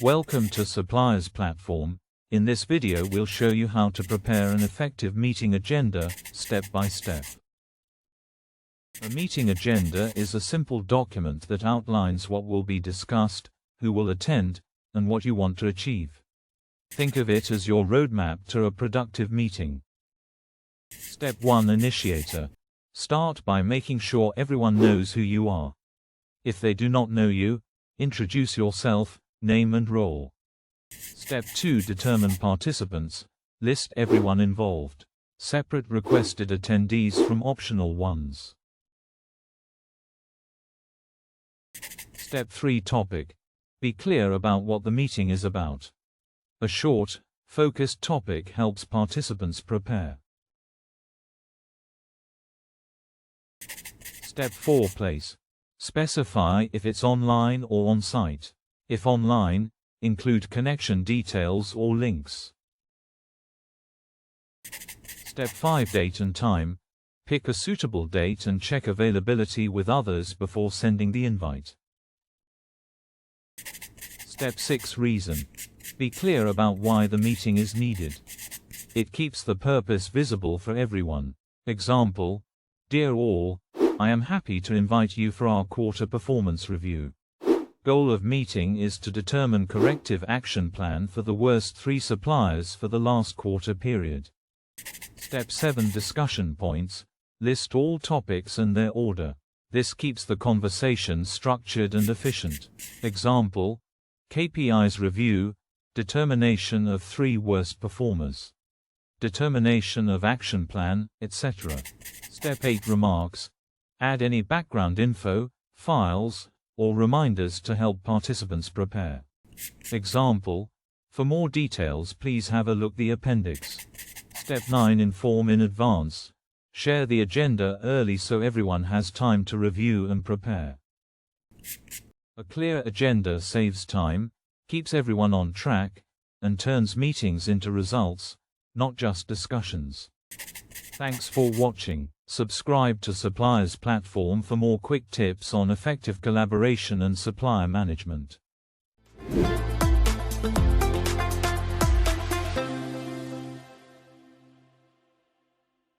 Welcome to Suppliers Platform. In this video we'll show you how to prepare an effective meeting agenda, step by step. A meeting agenda is a simple document that outlines what will be discussed, who will attend, and what you want to achieve. Think of it as your roadmap to a productive meeting. Step 1: Initiator. Start by making sure everyone knows who you are. If they do not know you, introduce yourself, name and role. Step 2: Determine participants. List everyone involved. Separate requested attendees from optional ones. Step 3: Topic. Be clear about what the meeting is about. A short, focused topic helps participants prepare. Step 4: Place. Specify if it's online or on-site. If online, include connection details or links. Step 5: Date and time. Pick a suitable date and check availability with others before sending the invite. Step 6: Reason. Be clear about why the meeting is needed. It keeps the purpose visible for everyone. Example: Dear all, I am happy to invite you for our quarter performance review. Goal of meeting is to determine corrective action plan for the worst 3 suppliers for the last quarter period. Step 7: Discussion points. List all topics and their order. This keeps the conversation structured and efficient. Example: KPIs review, determination of 3 worst performers, determination of action plan, etc. Step 8: Remarks. Add any background info, files, or reminders to help participants prepare. Example: for more details please have a look the appendix. Step 9: Inform in advance. Share the agenda early so everyone has time to review and prepare. A clear agenda saves time, keeps everyone on track, and turns meetings into results, not just discussions. Thanks for watching. Subscribe to Suppliers Platform for more quick tips on effective collaboration and supplier management.